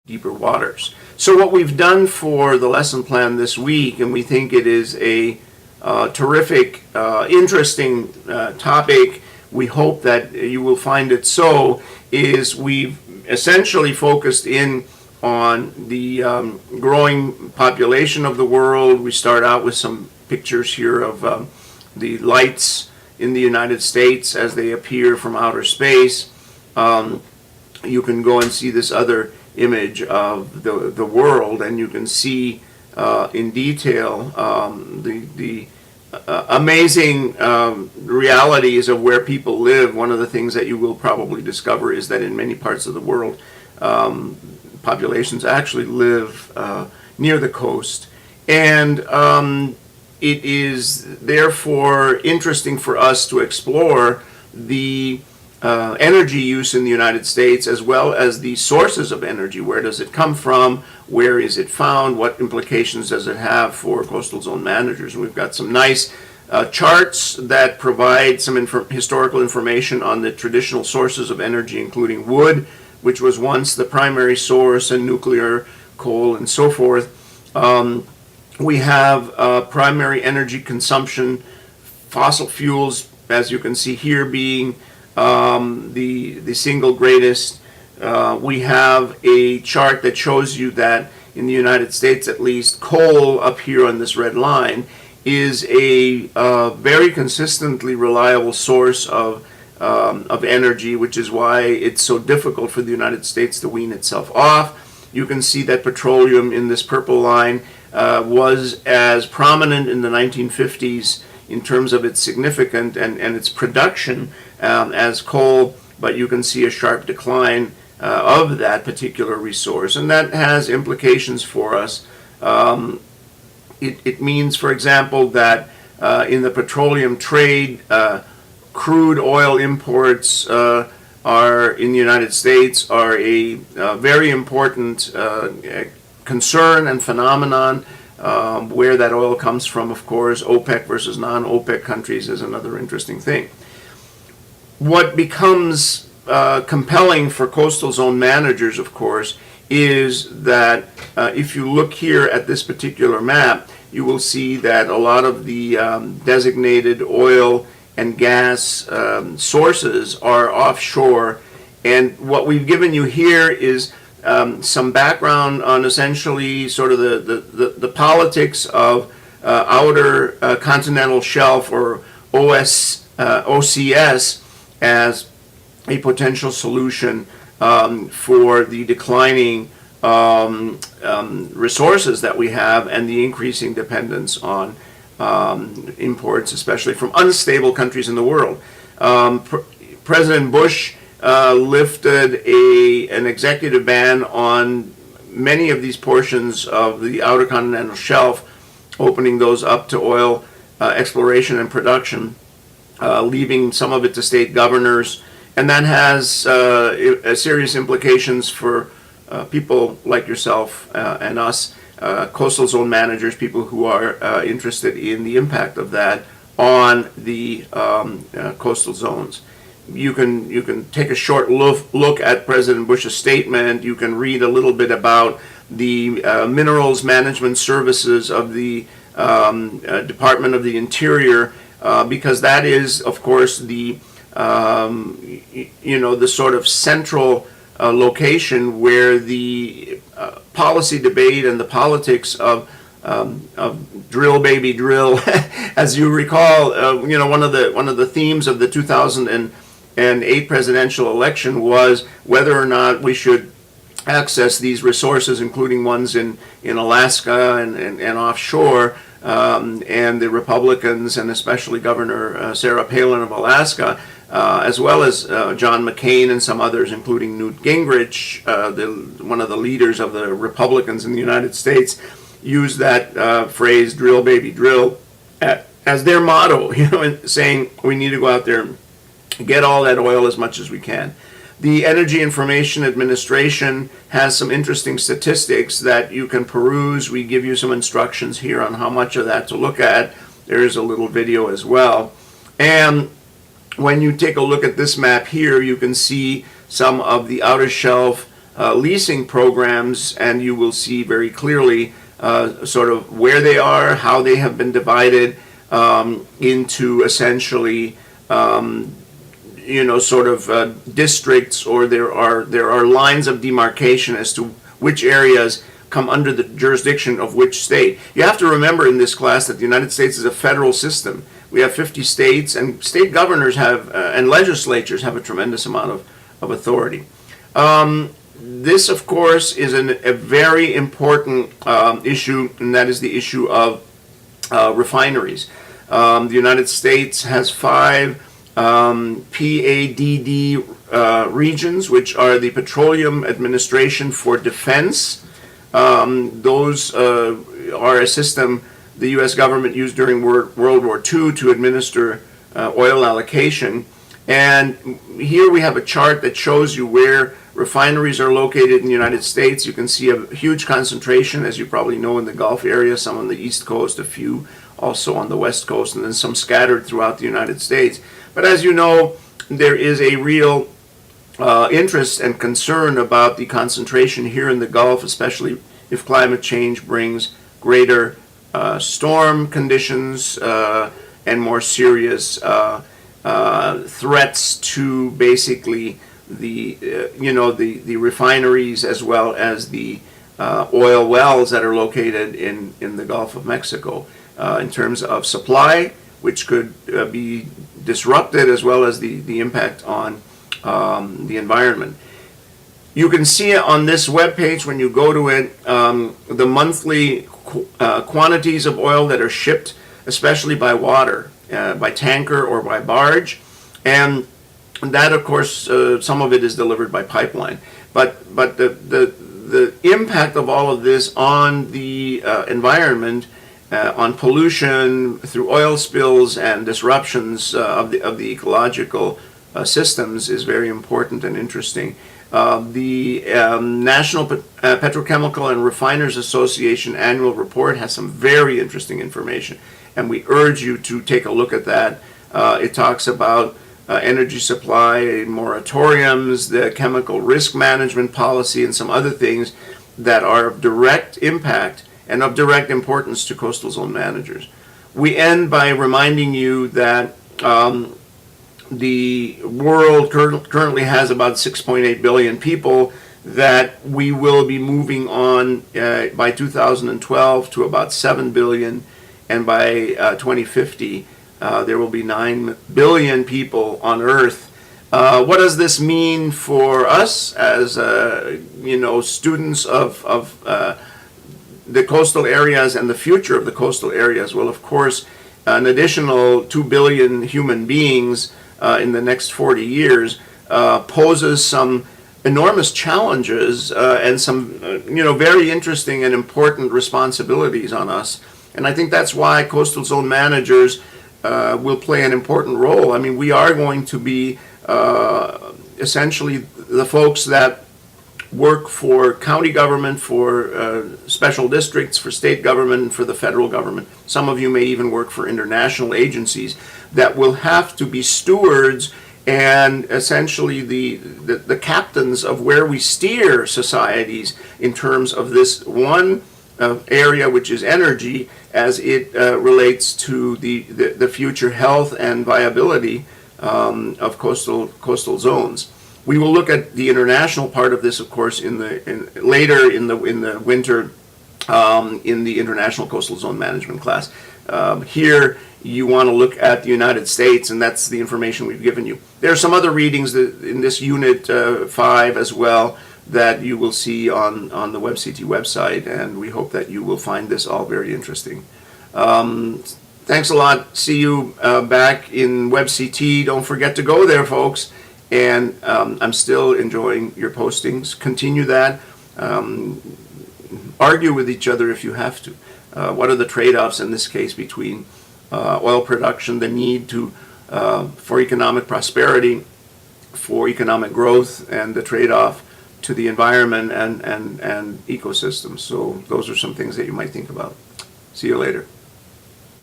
deeper waters. So what we've done for the lesson plan this week, and we think it is a terrific, interesting topic, we hope that you will find it so, is we've essentially focused in on the growing population of the world. We start out with some pictures here of the lights in the United States as they appear from outer space. You can go and see this other image of the world, and you can see in detail the amazing realities of where people live. One of the things that you will probably discover is that in many parts of the world, populations actually live near the coast, and it is therefore interesting for us to explore the energy use in the United States, as well as the sources of energy. Where does it come from? Where is it found? What implications does it have for coastal zone managers? And we've got some nice charts that provide some historical information on the traditional sources of energy, including wood, which was once the primary source, and nuclear, coal, and so forth. We have primary energy consumption, fossil fuels, as you can see here, being the single greatest. We have a chart that shows you that in the United States, at least, coal up here on this red line is a very consistently reliable source of energy, which is why it's so difficult for the United States to wean itself off. You can see that petroleum in this purple line was as prominent in the 1950s in terms of its significance and its production as coal, but you can see a sharp decline of that particular resource, and that has implications for us. It means, for example, that in the petroleum trade, crude oil imports are in the United States are a very important concern and phenomenon. Where that oil comes from, of course, OPEC versus non-OPEC countries is another interesting thing. What becomes compelling for coastal zone managers, of course, is that if you look here at this particular map, you will see that a lot of the designated oil and gas sources are offshore. And what we've given you here is some background on essentially sort of the politics of outer continental shelf, or OCS, as a potential solution for the declining resources that we have and the increasing dependence on imports, especially from unstable countries in the world. President Bush lifted an executive ban on many of these portions of the outer continental shelf, opening those up to oil exploration and production, leaving some of it to state governors, and that has serious implications for people like yourself and us, coastal zone managers, people who are interested in the impact of that on the coastal zones. You can take a short look at President Bush's statement. You can read a little bit about the minerals management services of the Department of the Interior, because that is, of course, the the sort of central location where the policy debate and the politics of drill baby drill, as you recall, one of the themes of the 2008 presidential election was whether or not we should access these resources, including ones in Alaska and offshore, and the Republicans, and especially Governor Sarah Palin of Alaska, as well as John McCain and some others, including Newt Gingrich, one of the leaders of the Republicans in the United States, used that phrase, drill baby drill, as their motto, saying we need to go out there and get all that oil as much as we can. The Energy Information Administration has some interesting statistics that you can peruse. We give you some instructions here on how much of that to look at. There's a little video as well. And when you take a look at this map here, you can see some of the outer shelf leasing programs, and you will see very clearly sort of where they are, how they have been divided into essentially sort of districts, or there are lines of demarcation as to which areas come under the jurisdiction of which state. You have to remember in this class that the United States is a federal system. We have 50 states, and state governors have and legislatures have a tremendous amount of authority. This, of course, is a very important issue, and that is the issue of refineries. The United States has 5 PADD regions, which are the Petroleum Administration for Defense. Those are a system the U.S. government used during World War II to administer oil allocation. And here we have a chart that shows you where refineries are located in the United States. You can see a huge concentration, as you probably know, in the Gulf area, some on the East Coast, a few also on the West Coast, and then some scattered throughout the United States. But as you know, there is a real interest and concern about the concentration here in the Gulf, especially if climate change brings greater storm conditions and more serious threats to basically the refineries, as well as the oil wells that are located in the Gulf of Mexico, in terms of supply, which could be disrupted, as well as the impact on the environment. You can see on this webpage, when you go to it, the monthly quantities of oil that are shipped, especially by water, by tanker or by barge, and that, of course, some of it is delivered by pipeline. But the impact of all of this on the environment, on pollution through oil spills and disruptions of the ecological systems, is very important and interesting. The National Petrochemical and Refiners Association annual report has some very interesting information, and we urge you to take a look at that. It talks about energy supply moratoriums, the chemical risk management policy, and some other things that are of direct impact and of direct importance to coastal zone managers. We end by reminding you that the world currently has about 6.8 billion people, that we will be moving on by 2012 to about 7 billion, and by 2050 there will be 9 billion people on Earth. What does this mean for us as students of the coastal areas and the future of the coastal areas? Well, of course, an additional 2 billion human beings in the next 40 years poses some enormous challenges and some very interesting and important responsibilities on us. And I think that's why coastal zone managers will play an important role. I mean, we are going to be essentially the folks that work for county government, for special districts, for state government, for the federal government. Some of you may even work for international agencies that will have to be stewards and essentially the captains of where we steer societies in terms of this one area, which is energy, as it relates to the future health and viability of coastal zones. We will look at the international part of this, of course, later in the winter in the International Coastal Zone Management class. Here, you want to look at the United States, and that's the information we've given you. There are some other readings in this Unit 5 as well that you will see on the WebCT website, and we hope that you will find this all very interesting. Thanks a lot. See you back in WebCT. Don't forget to go there, folks. And I'm still enjoying your postings. Continue that. Argue with each other if you have to. What are the trade-offs in this case between oil production, the need for economic prosperity, for economic growth, and the trade-off to the environment and ecosystems? So those are some things that you might think about. See you later.